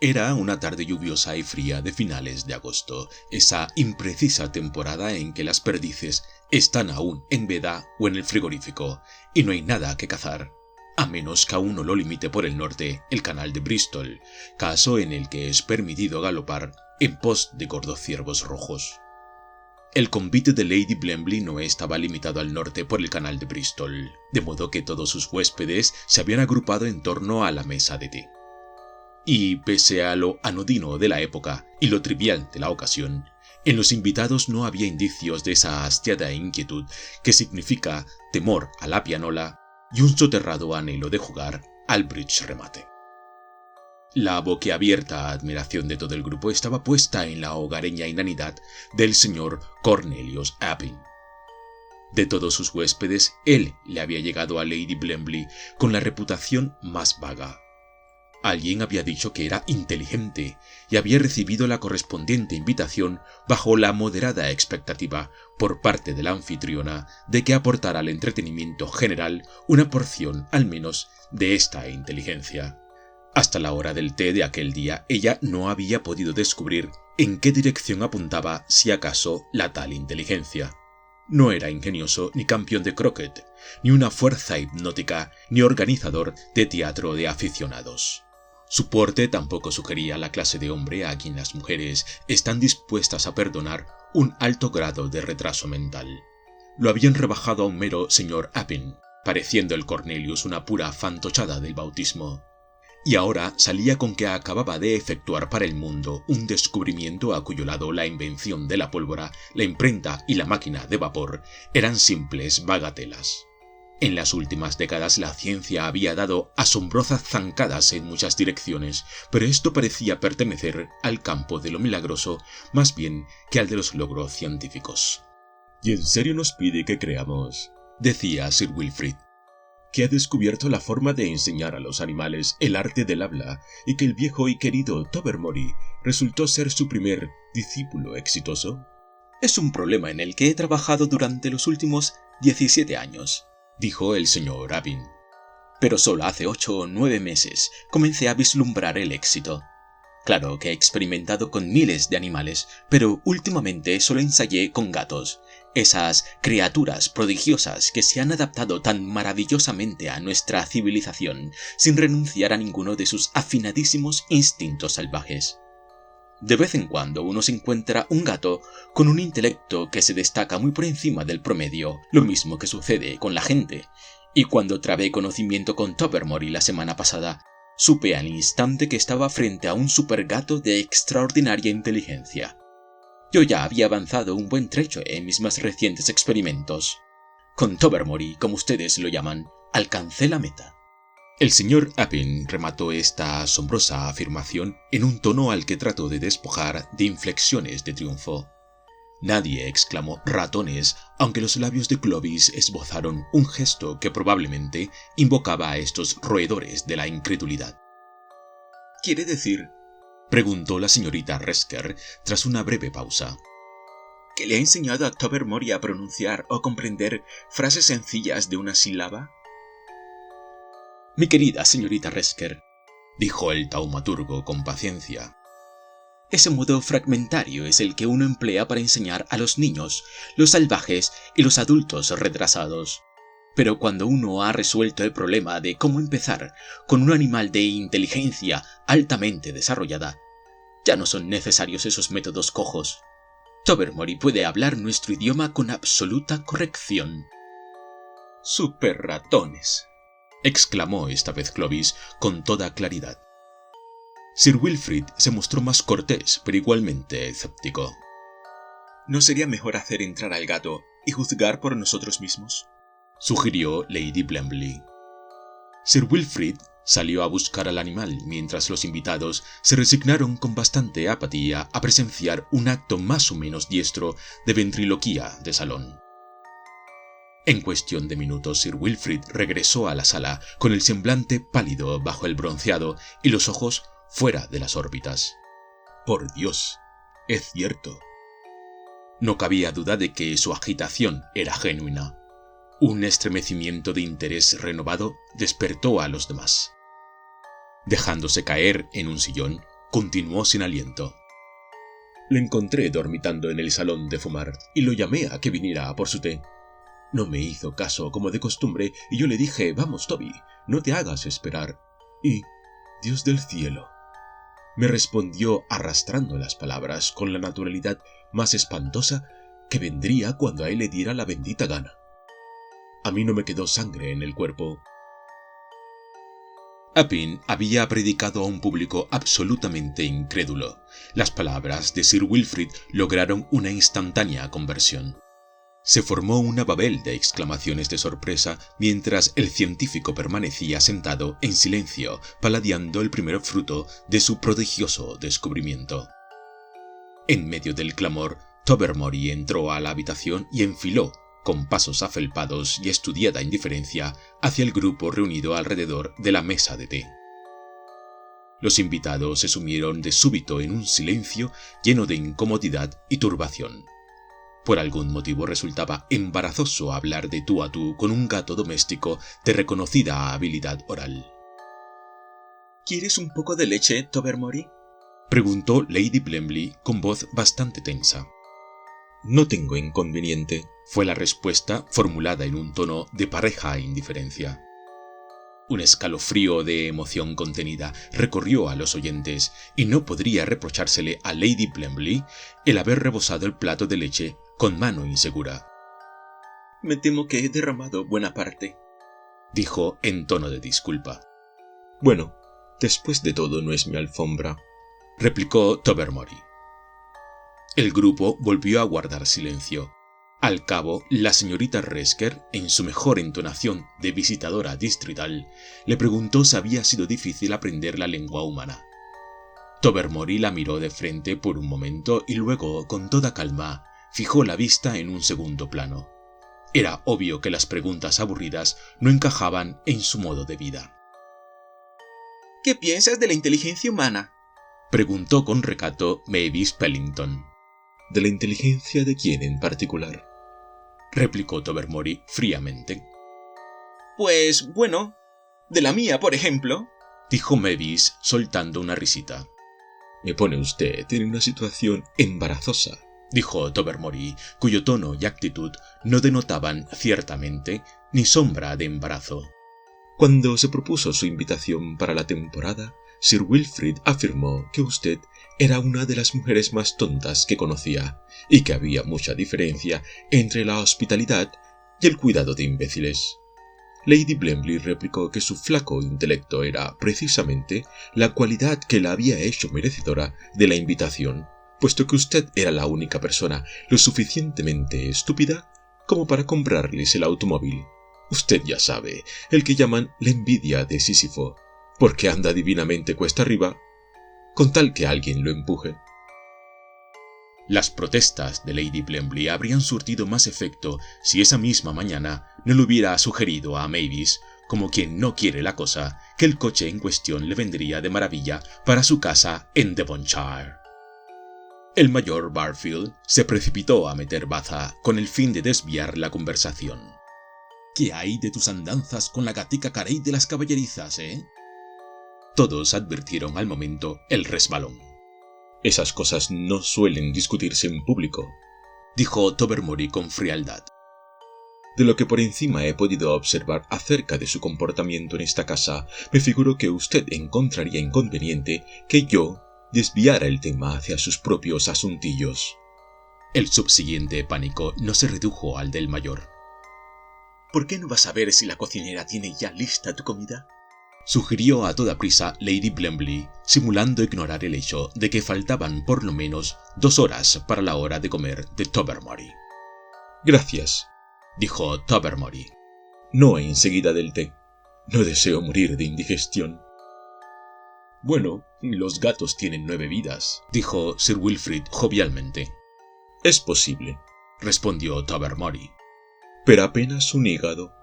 Era una tarde lluviosa y fría de finales de agosto, esa imprecisa temporada en que las perdices están aún en veda o en el frigorífico, y no hay nada que cazar, a menos que a uno lo limite por el norte el canal de Bristol, caso en el que es permitido galopar en pos de gordos ciervos rojos. El convite de Lady Blemley no estaba limitado al norte por el canal de Bristol, de modo que todos sus huéspedes se habían agrupado en torno a la mesa de té. Y pese a lo anodino de la época y lo trivial de la ocasión, en los invitados no había indicios de esa hastiada inquietud que significa temor a la pianola y un soterrado anhelo de jugar al bridge remate. La boquiabierta admiración de todo el grupo estaba puesta en la hogareña inanidad del señor Cornelius Appin. De todos sus huéspedes, él le había llegado a Lady Blemley con la reputación más vaga. Alguien había dicho que era inteligente y había recibido la correspondiente invitación bajo la moderada expectativa por parte de la anfitriona de que aportara al entretenimiento general una porción al menos de esta inteligencia. Hasta la hora del té de aquel día ella no había podido descubrir en qué dirección apuntaba si acaso la tal inteligencia. No era ingenioso ni campeón de croquet, ni una fuerza hipnótica, ni organizador de teatro de aficionados. Su porte tampoco sugería la clase de hombre a quien las mujeres están dispuestas a perdonar un alto grado de retraso mental. Lo habían rebajado a un mero señor Appin, pareciendo el Cornelius una pura fantochada del bautismo. Y ahora salía con que acababa de efectuar para el mundo un descubrimiento a cuyo lado la invención de la pólvora, la imprenta y la máquina de vapor eran simples bagatelas. En las últimas décadas la ciencia había dado asombrosas zancadas en muchas direcciones, pero esto parecía pertenecer al campo de lo milagroso más bien que al de los logros científicos. «¿Y en serio nos pide que creamos?», decía Sir Wilfrid, «que ha descubierto la forma de enseñar a los animales el arte del habla y que el viejo y querido Tobermory resultó ser su primer discípulo exitoso?» «Es un problema en el que he trabajado durante los últimos 17 años», dijo el señor Appin. «Pero solo hace 8 o 9 meses comencé a vislumbrar el éxito. Claro que he experimentado con miles de animales, pero últimamente solo ensayé con gatos, esas criaturas prodigiosas que se han adaptado tan maravillosamente a nuestra civilización sin renunciar a ninguno de sus afinadísimos instintos salvajes. De vez en cuando uno se encuentra un gato con un intelecto que se destaca muy por encima del promedio, lo mismo que sucede con la gente, y cuando trabé conocimiento con Tobermory la semana pasada, supe al instante que estaba frente a un supergato de extraordinaria inteligencia. Yo ya había avanzado un buen trecho en mis más recientes experimentos. Con Tobermory, como ustedes lo llaman, alcancé la meta». El señor Appin remató esta asombrosa afirmación en un tono al que trató de despojar de inflexiones de triunfo. Nadie exclamó «ratones», aunque los labios de Clovis esbozaron un gesto que probablemente invocaba a estos roedores de la incredulidad. «¿Quiere decir?», preguntó la señorita Resker tras una breve pausa, «¿que le ha enseñado a Tobermory a pronunciar o comprender frases sencillas de una sílaba?» «Mi querida señorita Resker», dijo el taumaturgo con paciencia, «ese modo fragmentario es el que uno emplea para enseñar a los niños, los salvajes y los adultos retrasados. Pero cuando uno ha resuelto el problema de cómo empezar con un animal de inteligencia altamente desarrollada, ya no son necesarios esos métodos cojos. Tobermory puede hablar nuestro idioma con absoluta corrección». «Superratones», exclamó esta vez Clovis con toda claridad. Sir Wilfrid se mostró más cortés, pero igualmente escéptico. «¿No sería mejor hacer entrar al gato y juzgar por nosotros mismos?», sugirió Lady Blemley. Sir Wilfrid salió a buscar al animal mientras los invitados se resignaron con bastante apatía a presenciar un acto más o menos diestro de ventriloquía de salón. En cuestión de minutos Sir Wilfrid regresó a la sala con el semblante pálido bajo el bronceado y los ojos fuera de las órbitas. «Por Dios, es cierto». No cabía duda de que su agitación era genuina. Un estremecimiento de interés renovado despertó a los demás. Dejándose caer en un sillón, continuó sin aliento. Le encontré dormitando en el salón de fumar y lo llamé a que viniera a por su té. No me hizo caso como de costumbre y yo le dije, vamos Toby, no te hagas esperar. Y, Dios del cielo, me respondió arrastrando las palabras con la naturalidad más espantosa que vendría cuando a él le diera la bendita gana. A mí no me quedó sangre en el cuerpo. Appin había predicado a un público absolutamente incrédulo. Las palabras de Sir Wilfrid lograron una instantánea conversión. Se formó una babel de exclamaciones de sorpresa mientras el científico permanecía sentado en silencio, paladeando el primer fruto de su prodigioso descubrimiento. En medio del clamor, Tobermory entró a la habitación y enfiló, con pasos afelpados y estudiada indiferencia, hacia el grupo reunido alrededor de la mesa de té. Los invitados se sumieron de súbito en un silencio lleno de incomodidad y turbación. Por algún motivo resultaba embarazoso hablar de tú a tú con un gato doméstico de reconocida habilidad oral. ¿Quieres un poco de leche, Tobermory?, preguntó Lady Blemley con voz bastante tensa. No tengo inconveniente, fue la respuesta formulada en un tono de pareja indiferencia. Un escalofrío de emoción contenida recorrió a los oyentes y no podría reprochársele a Lady Blemley el haber rebosado el plato de leche con mano insegura. Me temo que he derramado buena parte, dijo en tono de disculpa. Bueno, después de todo no es mi alfombra, replicó Tobermory. El grupo volvió a guardar silencio. Al cabo, la señorita Resker, en su mejor entonación de visitadora distrital, le preguntó si había sido difícil aprender la lengua humana. Tobermory la miró de frente por un momento y luego, con toda calma, fijó la vista en un segundo plano. Era obvio que las preguntas aburridas no encajaban en su modo de vida. ¿Qué piensas de la inteligencia humana?, preguntó con recato Mavis Pellington. ¿De la inteligencia de quién en particular?, replicó Tobermory fríamente. Pues, bueno, de la mía, por ejemplo, dijo Mavis soltando una risita. Me pone usted en una situación embarazosa, dijo Tobermory, cuyo tono y actitud no denotaban ciertamente ni sombra de embarazo. Cuando se propuso su invitación para la temporada, Sir Wilfrid afirmó que usted era una de las mujeres más tontas que conocía y que había mucha diferencia entre la hospitalidad y el cuidado de imbéciles. Lady Blemley replicó que su flaco intelecto era precisamente la cualidad que la había hecho merecedora de la invitación, puesto que usted era la única persona lo suficientemente estúpida como para comprarles el automóvil. Usted ya sabe, el que llaman la envidia de Sísifo, porque anda divinamente cuesta arriba, con tal que alguien lo empuje. Las protestas de Lady Blemley habrían surtido más efecto si esa misma mañana no le hubiera sugerido a Mavis, como quien no quiere la cosa, que el coche en cuestión le vendría de maravilla para su casa en Devonshire. El mayor Barfield se precipitó a meter baza con el fin de desviar la conversación. ¿Qué hay de tus andanzas con la gatica Carey de las caballerizas, Todos advirtieron al momento el resbalón. Esas cosas no suelen discutirse en público, dijo Tobermory con frialdad. De lo que por encima he podido observar acerca de su comportamiento en esta casa, me figuro que usted encontraría inconveniente que yo desviara el tema hacia sus propios asuntillos. El subsiguiente pánico no se redujo al del mayor. ¿Por qué no vas a ver si la cocinera tiene ya lista tu comida?, sugirió a toda prisa Lady Blemley, simulando ignorar el hecho de que faltaban por lo menos 2 horas para la hora de comer de Tobermory. Gracias, dijo Tobermory. No enseguida del té. No deseo morir de indigestión. Bueno, los gatos tienen 9 vidas, dijo Sir Wilfrid jovialmente. Es posible, respondió Tobermory. Pero apenas un hígado.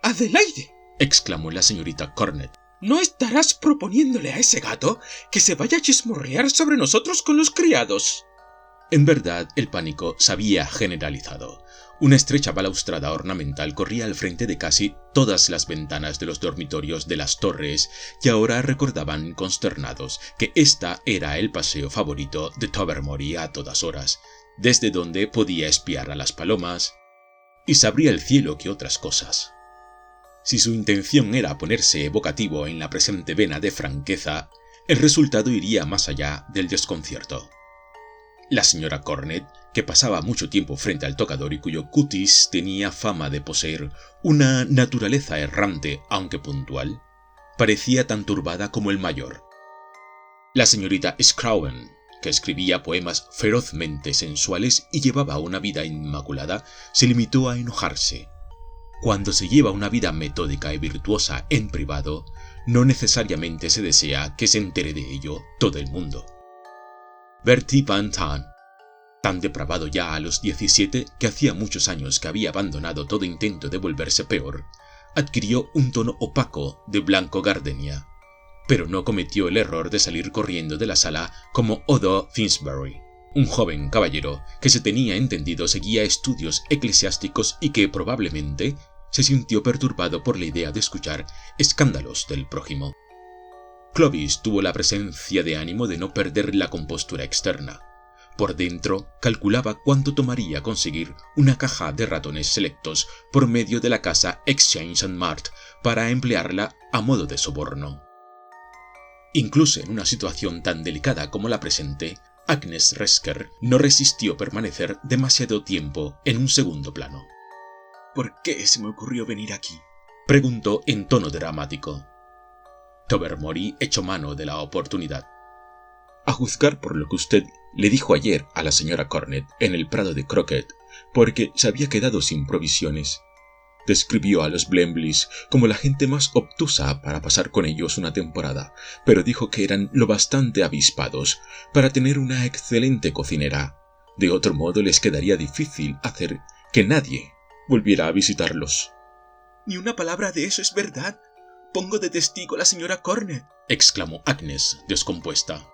¡Adelaide!, exclamó la señorita Cornet. ¿No estarás proponiéndole a ese gato que se vaya a chismorrear sobre nosotros con los criados? En verdad, el pánico se había generalizado. Una estrecha balaustrada ornamental corría al frente de casi todas las ventanas de los dormitorios de las torres, y ahora recordaban consternados que esta era el paseo favorito de Tobermory a todas horas, desde donde podía espiar a las palomas, y sabría el cielo que otras cosas. Si su intención era ponerse evocativo en la presente vena de franqueza, el resultado iría más allá del desconcierto. La señora Cornet, que pasaba mucho tiempo frente al tocador y cuyo cutis tenía fama de poseer una naturaleza errante aunque puntual, parecía tan turbada como el mayor. La señorita Scrowen, que escribía poemas ferozmente sensuales y llevaba una vida inmaculada, se limitó a enojarse. Cuando se lleva una vida metódica y virtuosa en privado, no necesariamente se desea que se entere de ello todo el mundo. Bertie Van Tahn, tan depravado ya a los 17 que hacía muchos años que había abandonado todo intento de volverse peor, adquirió un tono opaco de blanco gardenia, pero no cometió el error de salir corriendo de la sala como Odo Finsbury, un joven caballero que se tenía entendido seguía estudios eclesiásticos y que probablemente se sintió perturbado por la idea de escuchar escándalos del prójimo. Clovis tuvo la presencia de ánimo de no perder la compostura externa. Por dentro, calculaba cuánto tomaría conseguir una caja de ratones selectos por medio de la casa Exchange and Mart para emplearla a modo de soborno. Incluso en una situación tan delicada como la presente, Agnes Resker no resistió permanecer demasiado tiempo en un segundo plano. ¿Por qué se me ocurrió venir aquí?, preguntó en tono dramático. Tobermory echó mano de la oportunidad. A juzgar por lo que usted le dijo ayer a la señora Cornet en el prado de Croquet, porque se había quedado sin provisiones. Describió a los Blembleys como la gente más obtusa para pasar con ellos una temporada, pero dijo que eran lo bastante avispados para tener una excelente cocinera. De otro modo les quedaría difícil hacer que nadie volviera a visitarlos. Ni una palabra de eso es verdad. Pongo de testigo a la señora Cornet, exclamó Agnes, descompuesta.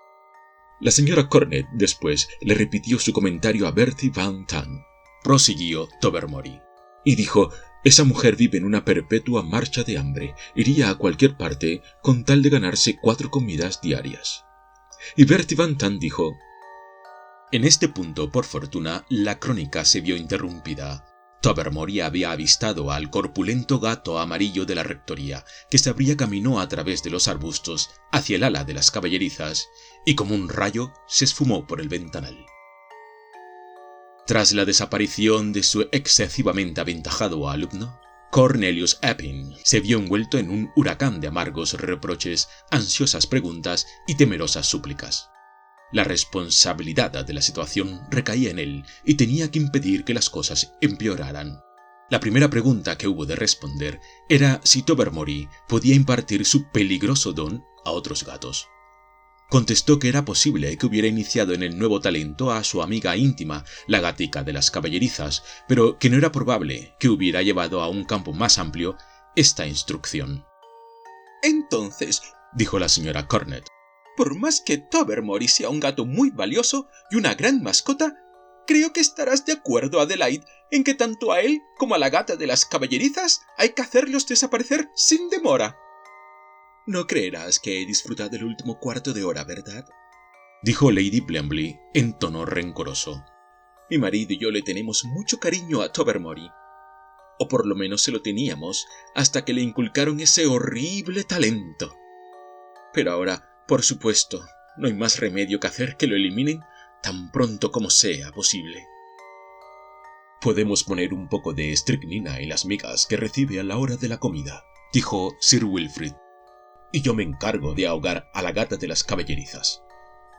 La señora Cornet después le repitió su comentario a Bertie Van Tahn, prosiguió Tobermory, y dijo: esa mujer vive en una perpetua marcha de hambre, iría a cualquier parte con tal de ganarse 4 comidas diarias. Y Bertie Van Tahn dijo: en este punto, por fortuna, la crónica se vio interrumpida. Tobermory había avistado al corpulento gato amarillo de la rectoría, que se abría camino a través de los arbustos hacia el ala de las caballerizas, y como un rayo se esfumó por el ventanal. Tras la desaparición de su excesivamente aventajado alumno, Cornelius Epping se vio envuelto en un huracán de amargos reproches, ansiosas preguntas y temerosas súplicas. La responsabilidad de la situación recaía en él y tenía que impedir que las cosas empeoraran. La primera pregunta que hubo de responder era si Tobermory podía impartir su peligroso don a otros gatos. Contestó que era posible que hubiera iniciado en el nuevo talento a su amiga íntima, la gatica de las caballerizas, pero que no era probable que hubiera llevado a un campo más amplio esta instrucción. Entonces, dijo la señora Cornet, por más que Tobermory sea un gato muy valioso y una gran mascota, creo que estarás de acuerdo, Adelaide, en que tanto a él como a la gata de las caballerizas hay que hacerlos desaparecer sin demora. No creerás que he disfrutado el último cuarto de hora, ¿verdad?, dijo Lady Blemley en tono rencoroso. Mi marido y yo le tenemos mucho cariño a Tobermory, o por lo menos se lo teníamos hasta que le inculcaron ese horrible talento. Pero ahora, por supuesto, no hay más remedio que hacer que lo eliminen tan pronto como sea posible. Podemos poner un poco de estricnina en las migas que recibe a la hora de la comida, dijo Sir Wilfrid, y yo me encargo de ahogar a la gata de las caballerizas.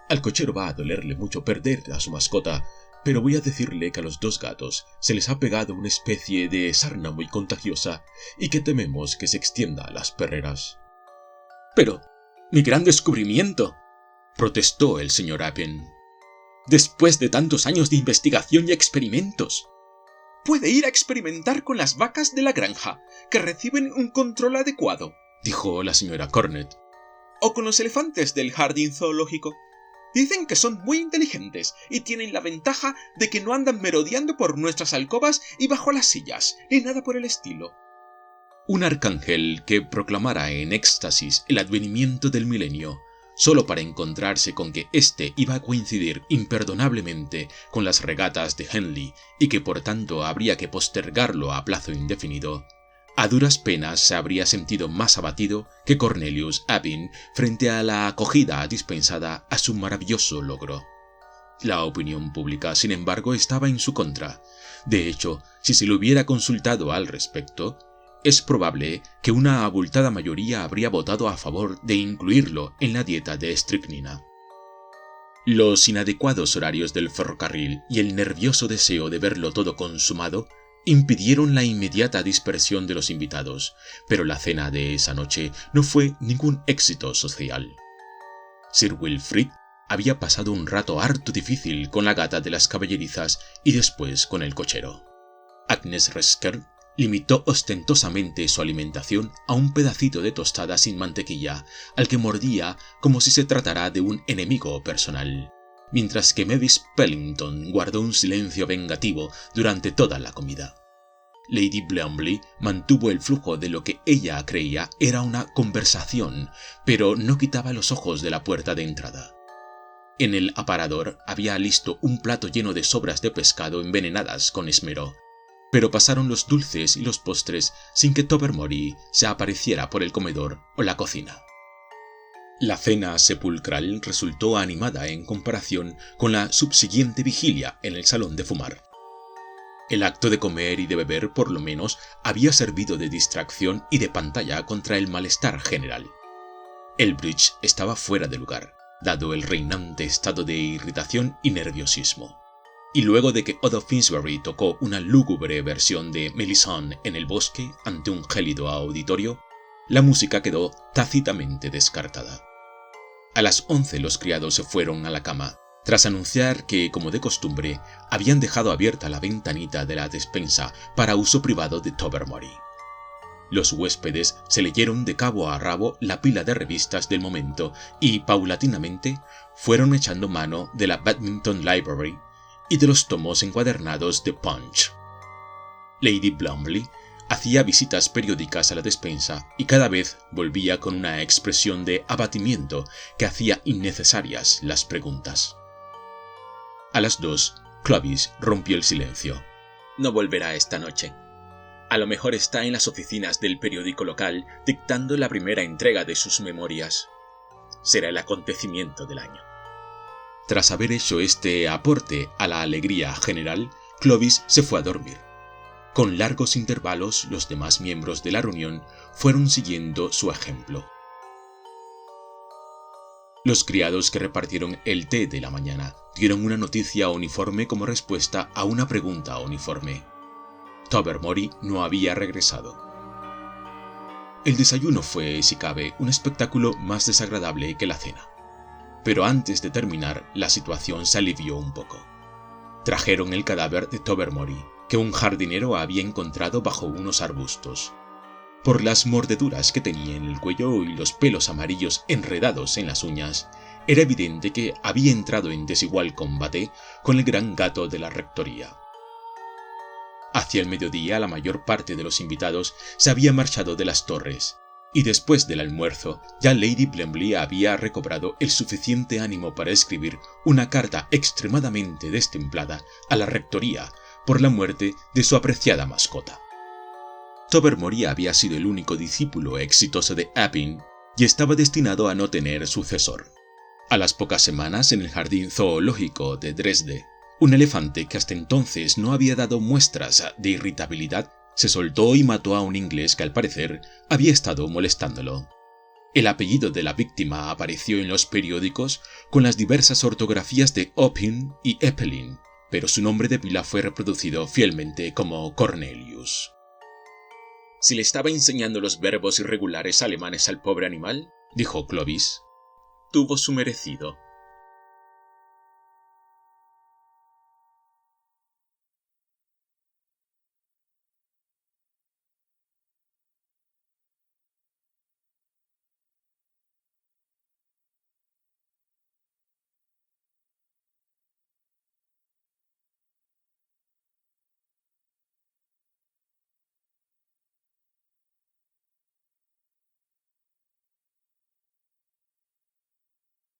Al cochero va a dolerle mucho perder a su mascota, pero voy a decirle que a los 2 gatos se les ha pegado una especie de sarna muy contagiosa y que tememos que se extienda a las perreras. Pero mi gran descubrimiento, protestó el señor Appin. Después de tantos años de investigación y experimentos, puede ir a experimentar con las vacas de la granja, que reciben un control adecuado, dijo la señora Cornet. O con los elefantes del jardín zoológico. Dicen que son muy inteligentes y tienen la ventaja de que no andan merodeando por nuestras alcobas y bajo las sillas, ni nada por el estilo. Un arcángel que proclamara en éxtasis el advenimiento del milenio, solo para encontrarse con que éste iba a coincidir imperdonablemente con las regatas de Henley y que por tanto habría que postergarlo a plazo indefinido, a duras penas se habría sentido más abatido que Cornelius Appin frente a la acogida dispensada a su maravilloso logro. La opinión pública, sin embargo, estaba en su contra. De hecho, si se le hubiera consultado al respecto, es probable que una abultada mayoría habría votado a favor de incluirlo en la dieta de estricnina. Los inadecuados horarios del ferrocarril y el nervioso deseo de verlo todo consumado impidieron la inmediata dispersión de los invitados, pero la cena de esa noche no fue ningún éxito social. Sir Wilfrid había pasado un rato harto difícil con la gata de las caballerizas y después con el cochero. Agnes Resker limitó ostentosamente su alimentación a un pedacito de tostada sin mantequilla, al que mordía como si se tratara de un enemigo personal, mientras que Mavis Pellington guardó un silencio vengativo durante toda la comida. Lady Blumbley mantuvo el flujo de lo que ella creía era una conversación, pero no quitaba los ojos de la puerta de entrada. En el aparador había listo un plato lleno de sobras de pescado envenenadas con esmero, pero pasaron los dulces y los postres sin que Tobermory se apareciera por el comedor o la cocina. La cena sepulcral resultó animada en comparación con la subsiguiente vigilia en el salón de fumar. El acto de comer y de beber, por lo menos, había servido de distracción y de pantalla contra el malestar general. El bridge estaba fuera de lugar, dado el reinante estado de irritación y nerviosismo. Y luego de que Odo Finsbury tocó una lúgubre versión de Melisande en el bosque ante un gélido auditorio, la música quedó tácitamente descartada. A las 11 los criados se fueron a la cama, tras anunciar que, como de costumbre, habían dejado abierta la ventanita de la despensa para uso privado de Tobermory. Los huéspedes se leyeron de cabo a rabo la pila de revistas del momento y, paulatinamente, fueron echando mano de la Badminton Library y de los tomos encuadernados de Punch. Lady Blumbley hacía visitas periódicas a la despensa y cada vez volvía con una expresión de abatimiento que hacía innecesarias las preguntas. A las 2, Clovis rompió el silencio. No volverá esta noche. A lo mejor está en las oficinas del periódico local dictando la primera entrega de sus memorias. Será el acontecimiento del año. Tras haber hecho este aporte a la alegría general, Clovis se fue a dormir. Con largos intervalos, los demás miembros de la reunión fueron siguiendo su ejemplo. Los criados que repartieron el té de la mañana dieron una noticia uniforme como respuesta a una pregunta uniforme. Tobermory no había regresado. El desayuno fue, si cabe, un espectáculo más desagradable que la cena. Pero antes de terminar, la situación se alivió un poco. Trajeron el cadáver de Tobermory, que un jardinero había encontrado bajo unos arbustos. Por las mordeduras que tenía en el cuello y los pelos amarillos enredados en las uñas, era evidente que había entrado en desigual combate con el gran gato de la rectoría. Hacia el mediodía la mayor parte de los invitados se había marchado de las torres, y después del almuerzo ya Lady Blumbley había recobrado el suficiente ánimo para escribir una carta extremadamente destemplada a la rectoría por la muerte de su apreciada mascota. Tobermory había sido el único discípulo exitoso de Appin y estaba destinado a no tener sucesor. A las pocas semanas, en el jardín zoológico de Dresde, un elefante que hasta entonces no había dado muestras de irritabilidad se soltó y mató a un inglés que al parecer había estado molestándolo. El apellido de la víctima apareció en los periódicos con las diversas ortografías de Oppin y Eppelin, pero su nombre de pila fue reproducido fielmente como Cornelius. Si le estaba enseñando los verbos irregulares alemanes al pobre animal, dijo Clovis, tuvo su merecido.